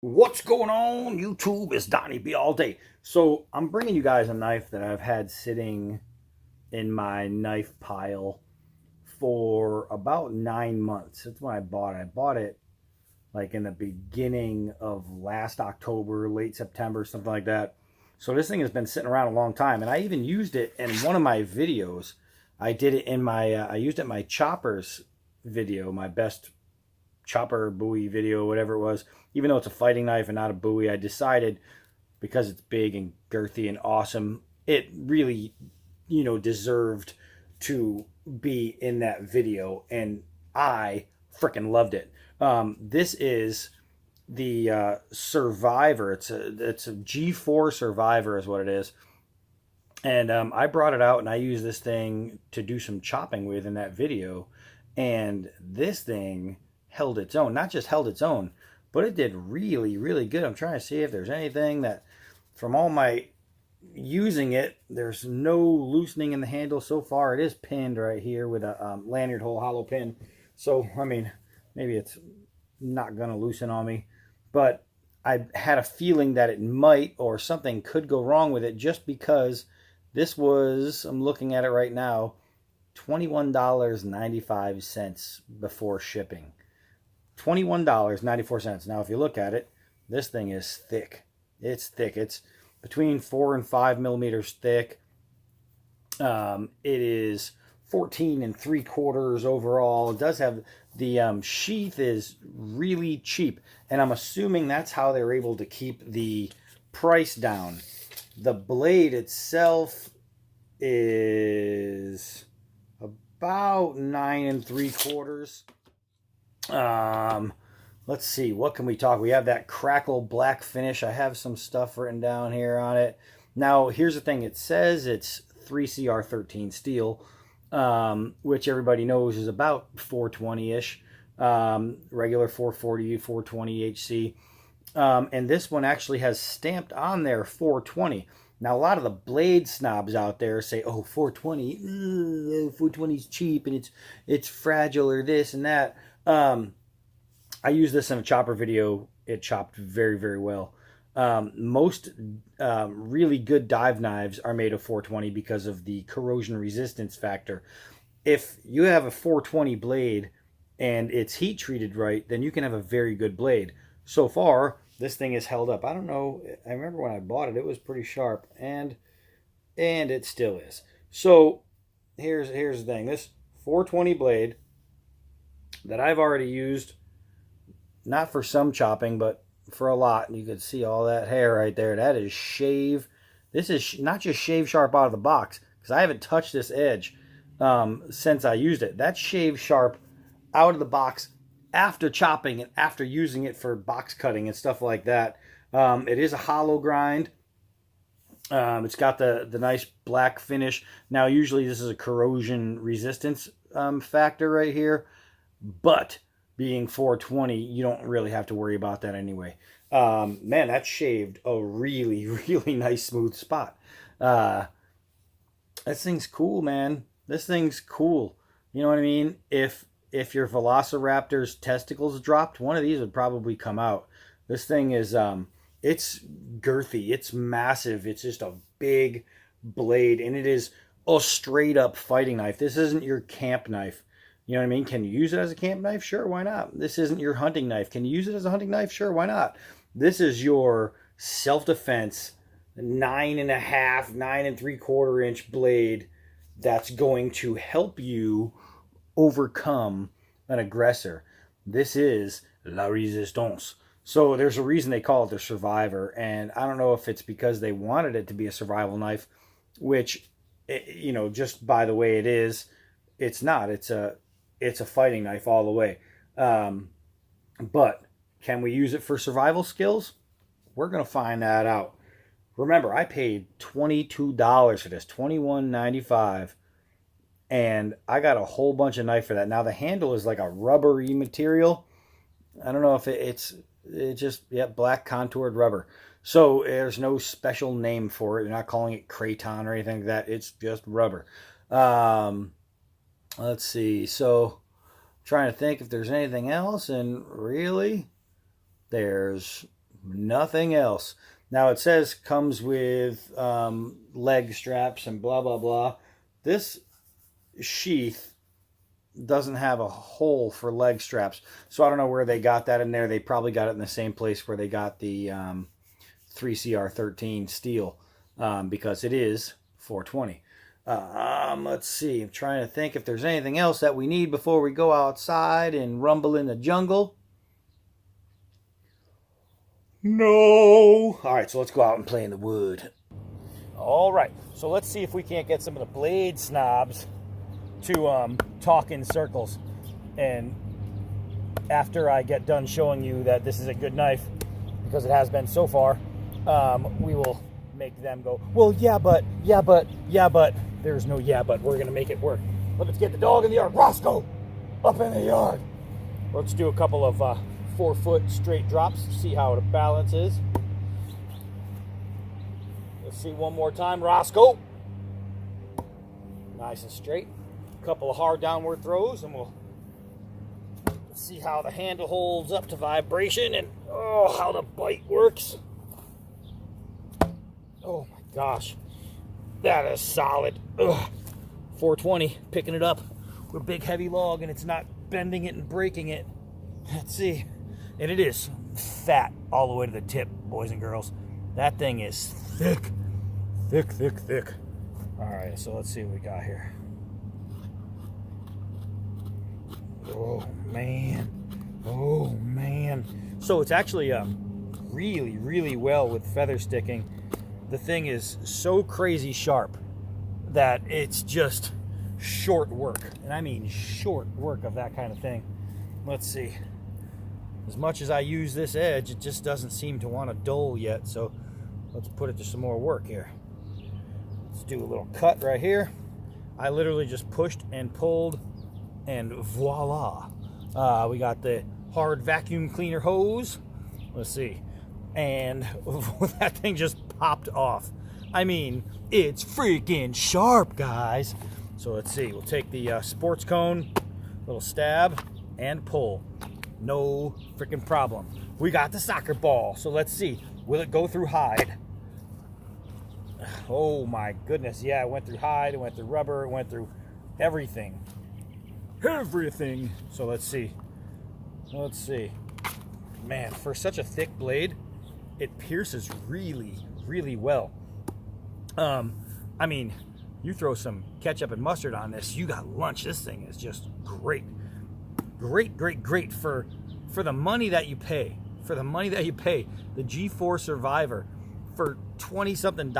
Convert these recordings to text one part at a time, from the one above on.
What's going on YouTube? It's Donnie B all day. So I'm bringing you guys a knife that I've had sitting in my knife pile for about 9 months. That's when I bought it. I bought it like in the beginning of last October, late September, something like that. So this thing has been sitting around a long time, and I even used it in one of my videos. I did it in my I used it in my choppers video, my best chopper buoy video, whatever it was. Even though it's a fighting knife and not a buoy, I decided because it's big and girthy and awesome, it really, deserved to be in that video, and I freaking loved it. This is the Survivor. It's a G4 Survivor is what it is, and I brought it out and I used this thing to do some chopping with in that video, and this thing held its own. Not just held its own, but it did really, really good. I'm trying to see if there's anything that, from all my using it, there's no loosening in the handle so far. It is pinned right here with a lanyard hole hollow pin. So, I mean, maybe it's not going to loosen on me, but I had a feeling that it might, or something could go wrong with it, just because this was, I'm looking at it right now, $21.95 before shipping. $21.94. Now, if you look at it, this thing is thick. It's thick. It's between 4 and 5 millimeters thick. It is 14 3/4 overall. It does have the sheath is really cheap, and I'm assuming that's how they're able to keep the price down. The blade itself is about 9 3/4. Um, let's see, what can we talk? We have that crackle black finish. I have some stuff written down here on it. Now, here's the thing. It says it's 3CR13 steel, which everybody knows is about 420-ish, regular 440, 420 HC. And this one actually has stamped on there 420. Now, a lot of the blade snobs out there say, "Oh, 420, 420 is cheap and it's fragile or this and that." I used this in a chopper video. It chopped very, very well. Most really good dive knives are made of 420 because of the corrosion resistance factor. If you have a 420 blade and it's heat treated right, then you can have a very good blade. So far, this thing is held up. I don't know. I remember when I bought it, it was pretty sharp, and it still is. So here's the thing. This 420 blade that I've already used, not for some chopping, but for a lot. And you can see all that hair right there. That is shave. This is not just shave sharp out of the box, because I haven't touched this edge since I used it. That's shave sharp out of the box after chopping and after using it for box cutting and stuff like that. It is a hollow grind. It's got the nice black finish. Now, usually this is a corrosion resistance factor right here, but being 420, you don't really have to worry about that anyway. Man, that shaved a really, really nice smooth spot. Uh, this thing's cool, man. This thing's cool. You know what I mean? If your Velociraptor's testicles dropped, one of these would probably come out. This thing is it's girthy, it's massive, it's just a big blade, and it is a straight up fighting knife. This isn't your camp knife. You know what I mean? Can you use it as a camp knife? Sure, why not? This isn't your hunting knife. Can you use it as a hunting knife? Sure, why not? This is your self-defense 9.5, 9 3/4 inch blade that's going to help you overcome an aggressor. This is La Resistance. So there's a reason they call it the Survivor, and I don't know if it's because they wanted it to be a survival knife, which, just by the way it is, it's not. It's a fighting knife all the way. But can we use it for survival skills? We're gonna find that out. Remember, I paid $22 for this, $21.95, and I got a whole bunch of knife for that. Now the handle is like a rubbery material. I don't know if it's just, yeah, black contoured rubber. So there's no special name for it. They're not calling it Kraton or anything like that. It's just rubber. Let's see. So trying to think if there's anything else, and really, there's Nothing else. Now it says comes with leg straps and blah, blah, blah. This sheath doesn't have a hole for leg straps. So I don't know where they got that in there. They probably got it in the same place where they got the 3CR13 steel because it is 420. Let's see. I'm trying to think if there's anything else that we need before we go outside and rumble in the jungle. No. All right, so let's go out and play in the wood. All right, so let's see if we can't get some of the blade snobs to talk in circles. And after I get done showing you that this is a good knife, because it has been so far, we will make them go, well, yeah, but. There's no yeah, but. We're going to make it work. Let's get the dog in the yard. Roscoe, up in the yard. Let's do a couple of 4-foot straight drops, see how the balance is. Let's see one more time, Roscoe. Nice and straight. A couple of hard downward throws, and we'll see how the handle holds up to vibration and how the bite works. Oh my gosh, that is solid. 420, picking it up with a big heavy log, and it's not bending it and breaking it. Let's see. And it is fat all the way to the tip, boys and girls. That thing is thick. Thick, thick, thick. All right, so let's see what we got here. Oh, man. Oh, man. So it's actually really, really well with feather sticking. The thing is so crazy sharp that it's just short work. And I mean short work of that kind of thing. Let's see. As much as I use this edge, it just doesn't seem to want to dull yet. So let's put it to some more work here. Let's do a little cut right here. I literally just pushed and pulled, and voila. We got the hard vacuum cleaner hose. Let's see. And that thing just popped off. I mean, it's freaking sharp, guys. So let's see. We'll take the sports cone, little stab, and pull. No freaking problem. We got the soccer ball. So let's see. Will it go through hide? Oh my goodness. Yeah, it went through hide. It went through rubber. It went through everything. Everything. So let's see. Let's see. Man, for such a thick blade, it pierces really, really well. I mean, you throw some ketchup and mustard on this, you got lunch. This thing is just great. Great, great, great for the money that you pay. For the money that you pay. The G4 Survivor for $20-something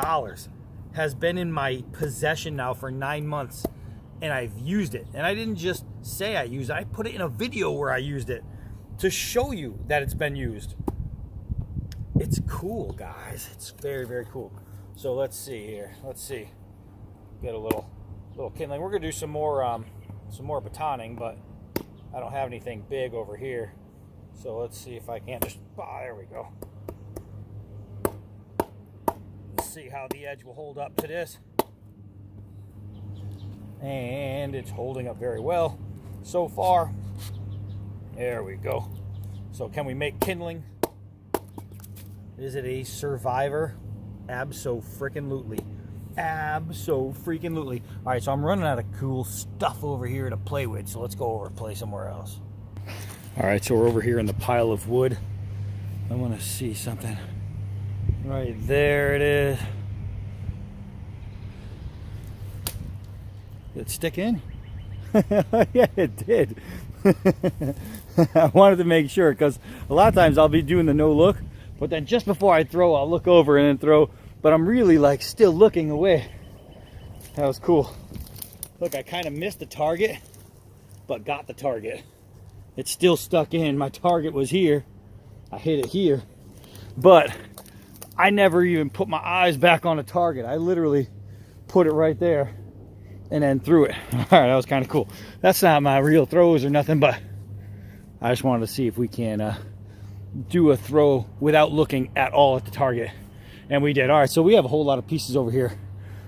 has been in my possession now for 9 months, and I've used it. And I didn't just say I used it. I put it in a video where I used it to show you that it's been used. It's cool, guys. It's very, very cool. So let's see here. Let's see. Get a little kindling. We're gonna do some more batoning, but I don't have anything big over here. So let's see if I can't just, there we go. Let's see how the edge will hold up to this. And it's holding up very well so far. There we go. So can we make kindling? Is it a Survivor? Abso-freaking-lutely. Abso-freaking-lutely. All right, so I'm running out of cool stuff over here to play with, so let's go over and play somewhere else. All right, so we're over here in the pile of wood. I want to see something. Right there it is. Did it stick in? Yeah, it did. I wanted to make sure, because a lot of times I'll be doing the no look, but then just before I throw, I'll look over and then throw. But I'm really like still looking away. That was cool. Look, I kind of missed the target, but got the target. It's still stuck in. My target was here. I hit it here. But I never even put my eyes back on the target. I literally put it right there and then threw it. All right, that was kind of cool. That's not my real throws or nothing, but I just wanted to see if we can do a throw without looking at all at the target. And we did. All right, so we have a whole lot of pieces over here.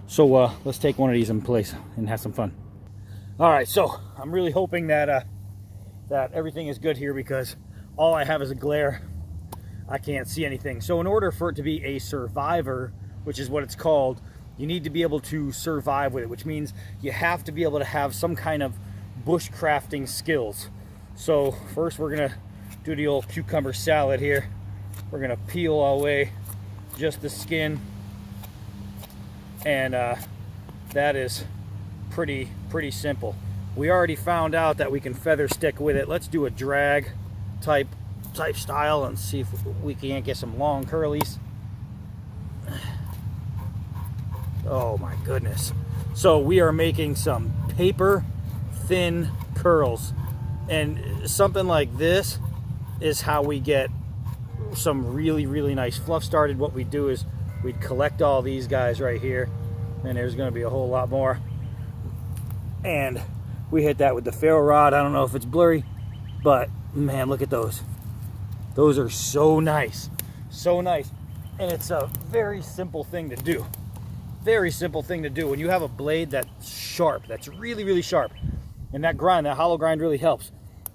So let's take one of these in place and have some fun. All right, so I'm really hoping that that everything is good here, because all I have is a glare. I can't see anything. So in order for it to be a survivor, which is what it's called, you need to be able to survive with it, which means you have to be able to have some kind of bushcrafting skills. So first we're gonna do the old cucumber salad here. We're gonna peel away just the skin, and that is pretty simple. We already found out that we can feather stick with it. Let's do a drag type style and see if we can't get some long curlies. Oh my goodness. So we are making some paper thin curls, and something like this is how we get some really nice fluff started. What we do is we'd collect all these guys right here, and there's going to be a whole lot more, and we hit that with the ferro rod. I don't know if it's blurry, but man, look at those. Those are so nice, and it's a very simple thing to do. Very simple thing to do. When you have a blade that's sharp, that's really sharp, and that hollow grind really helps.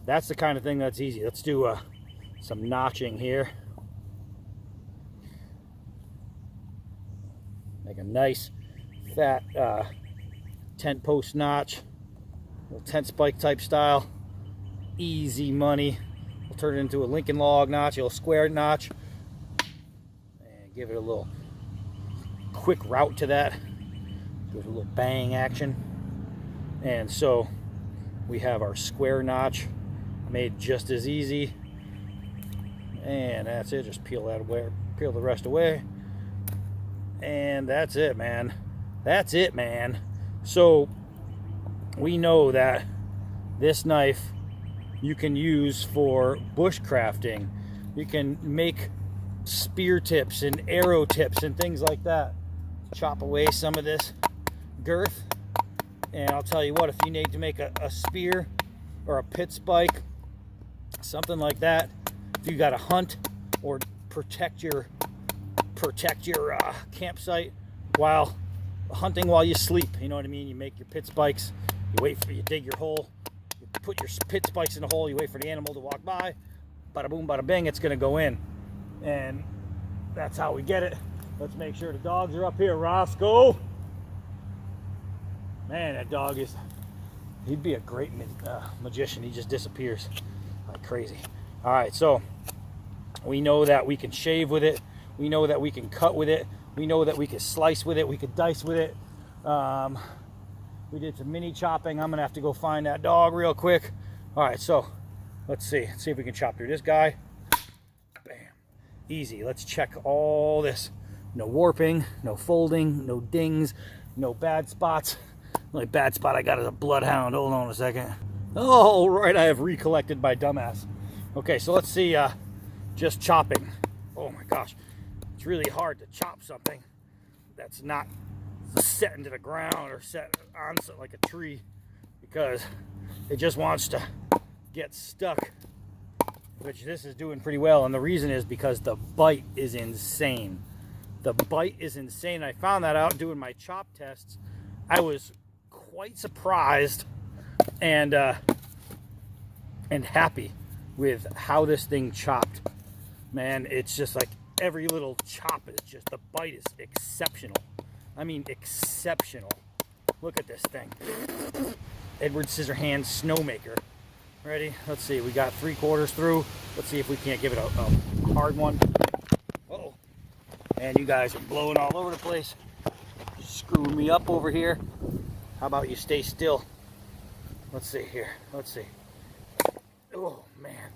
That's the kind of thing that's easy. Let's do some notching here. Make a nice fat tent post notch, little tent spike type style. Easy money. We'll turn it into a Lincoln log notch, a little square notch, and give it a little quick route to that. Give it a little bang action. And so we have our square notch made just as easy, and that's it. Just peel that away, peel the rest away, and that's it, man. That's it, man. So we know that this knife you can use for bushcrafting. You can make spear tips and arrow tips and things like that. Chop away some of this girth, and I'll tell you what, if you need to make a spear or a pit spike, something like that, if you got to hunt or protect your campsite while hunting while you sleep, you know what I mean? You make your pit spikes, you dig your hole, you put your pit spikes in the hole, you wait for the animal to walk by, bada boom, bada bing, it's gonna go in. And that's how we get it. Let's make sure the dogs are up here. Roscoe, man, that dog he'd be a great magician. He just disappears like crazy. All right, so we know that we can shave with it. We know that we can cut with it. We know that we can slice with it. We could dice with it. We did some mini chopping. I'm gonna have to go find that dog real quick. All right, so let's see if we can chop through this guy. Bam, easy. Let's check all this. No warping, no folding, no dings, no bad spots. The only bad spot I got is a bloodhound. Hold on a second. Oh, right, I have recollected my dumbass. Okay, so let's see, just chopping. Oh my gosh, it's really hard to chop something that's not set into the ground or set on like a tree, because it just wants to get stuck, which this is doing pretty well. And the reason is because the bite is insane. The bite is insane. I found that out doing my chop tests. I was quite surprised and happy with how this thing chopped. Man, it's just like every little chop is just, the bite is exceptional. I mean, exceptional. Look at this thing. Edward Scissorhands Snowmaker. Ready? Let's see. We got 3/4 through. Let's see if we can't give it a hard one. Uh-oh. And you guys are blowing all over the place. Screwing me up over here. How about you stay still? Let's see here. Let's see. Oh, man.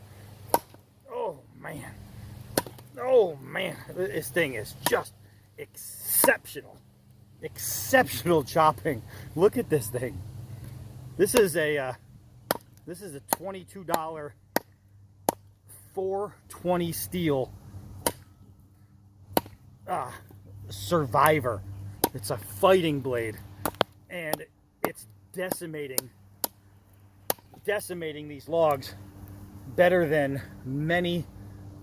Oh, man. Oh, man. This thing is just exceptional. Exceptional chopping. Look at this thing. This is a $22 420 steel Survivor. It's a fighting blade, and it's decimating these logs better than many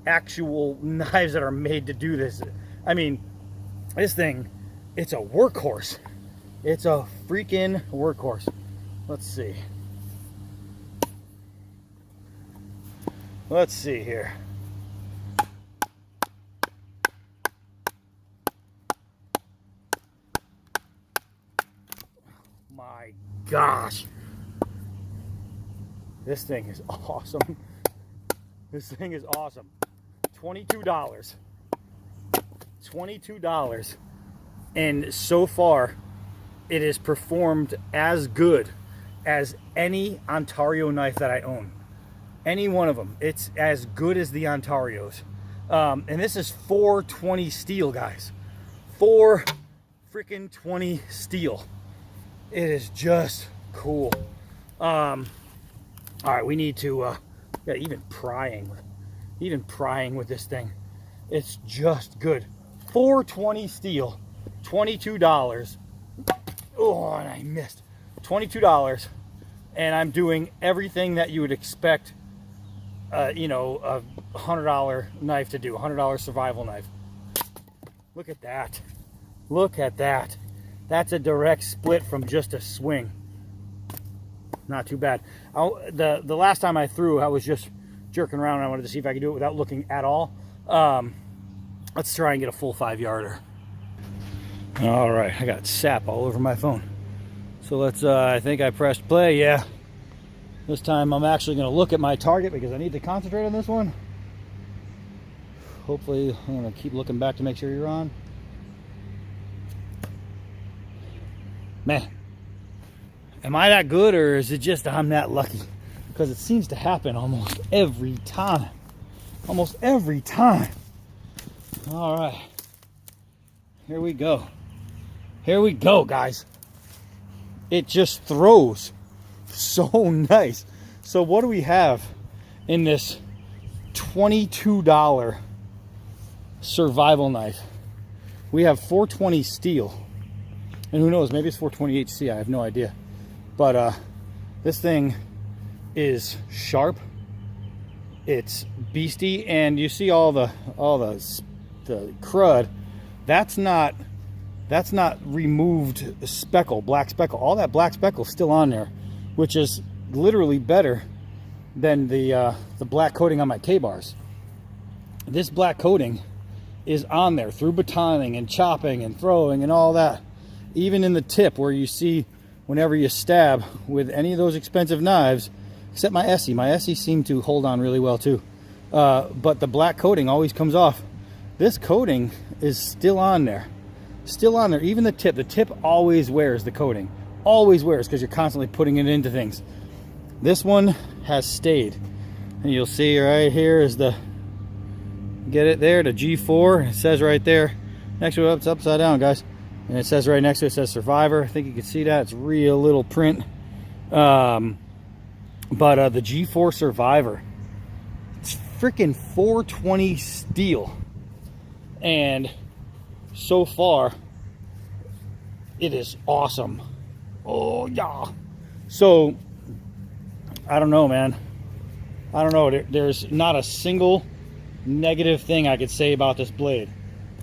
actual knives that are made to do this. I mean, this thing, it's a workhorse. It's a freaking workhorse. Let's see. Let's see here. my gosh. This thing is awesome. This thing is awesome. $22. $22. And so far, it has performed as good as any Ontario knife that I own. Any one of them. It's as good as the Ontarios. And this is 420 steel, guys. 4-freaking-20 steel. It is just cool. All right, we need to, yeah, even prying with this thing. It's just good. 420 steel, $22. Oh, and I missed. $22, and I'm doing everything that you would expect, you know, a $100 knife to do, a $100 survival knife. Look at that. Look at that. That's a direct split from just a swing. Not too bad. The last time I threw, I was just jerking around, and I wanted to see if I could do it without looking at all. Let's try and get a full 5-yarder. All right, I got sap all over my phone. So let's, I think I pressed play, yeah. This time I'm actually gonna look at my target because I need to concentrate on this one. Hopefully, I'm gonna keep looking back to make sure you're on. Man, am I that good, or is it just I'm that lucky? Because it seems to happen almost every time. Almost every time. All right, here we go. Here we go, guys. It just throws so nice. So what do we have in this $22 survival knife? We have 420 steel. And who knows, maybe it's 420 HC, I have no idea. But this thing is sharp. It's beastie, and you see all the crud. That's not removed speckle, black speckle. All that black speckle is still on there, which is literally better than the black coating on my K-bars. This black coating is on there through batoning and chopping and throwing and all that. Even in the tip where you see whenever you stab with any of those expensive knives, except my Essie. My Essie seemed to hold on really well too. But the black coating always comes off. This coating is still on there. Still on there. Even the tip. The tip always wears the coating. Always wears, because you're constantly putting it into things. This one has stayed. And you'll see right here is the, get it there, the G4. It says right there. Next to it, it's upside down, guys. And it says right next to it, it says Survivor. I think you can see that. It's real little print. But the G4 Survivor, it's freaking 420 steel. And so far, it is awesome. Oh, yeah. So, I don't know, man. I don't know. There's not a single negative thing I could say about this blade.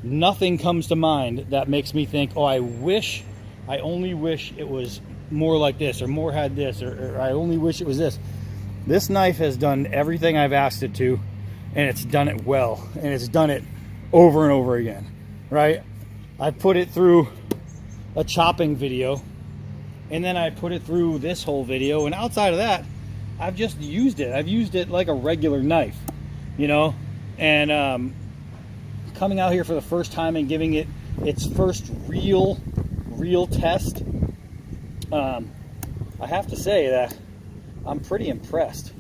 Nothing comes to mind that makes me think, oh, I only wish it was more like this, or more had this, or I only wish it was this. This knife has done everything I've asked it to, and it's done it well, and it's done it over and over again, right? I put it through a chopping video, and then I put it through this whole video, and outside of that, I've just used it. I've used it like a regular knife, you know? And coming out here for the first time and giving it its first real test, I have to say that I'm pretty impressed.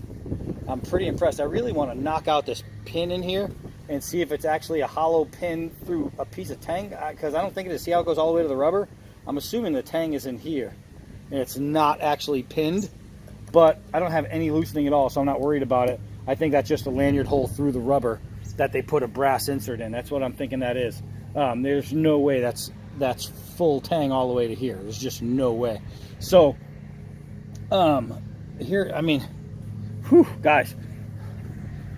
I'm pretty impressed. I really want to knock out this pin in here and see if it's actually a hollow pin through a piece of tang, because I don't think it is. See how it goes all the way to the rubber? I'm assuming the tang is in here and it's not actually pinned, but I don't have any loosening at all, so I'm not worried about it. I think that's just a lanyard hole through the rubber that they put a brass insert in. That's what I'm thinking that is. There's no way that's full tang all the way to here. There's just no way. So here, I mean, whew, guys,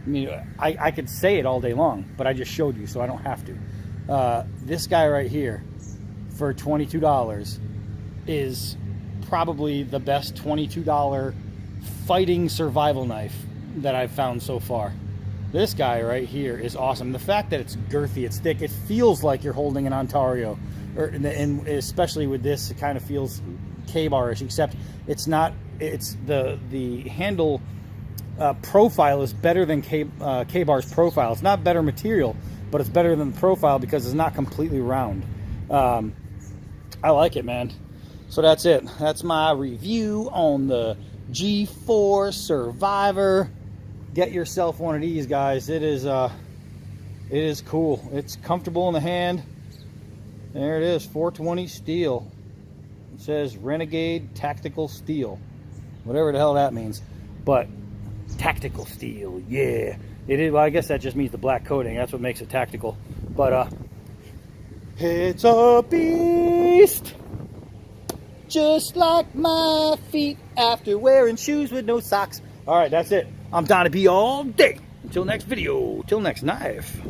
I mean, I could say it all day long, but I just showed you, so I don't have to. This guy right here for $22 is probably the best $22 fighting survival knife that I've found so far. This guy right here is awesome. The fact that it's girthy, it's thick, it feels like you're holding an Ontario, and especially with this, it kind of feels Ka-Barish, except it's not. It's the handle profile is better than Ka-Bar's profile. It's not better material, but it's better than the profile because it's not completely round. I like it, man. So that's it. That's my review on the G4 Survivor. Get yourself one of these, guys. It is cool. It's comfortable in the hand. There it is, 420 steel. It says Renegade Tactical Steel, whatever the hell that means. But tactical steel, yeah. It is. Well, I guess that just means the black coating. That's what makes it tactical. But it's a beast, just like my feet after wearing shoes with no socks. All right, that's it. I'm Donnie B all day. Until next video. Till next knife.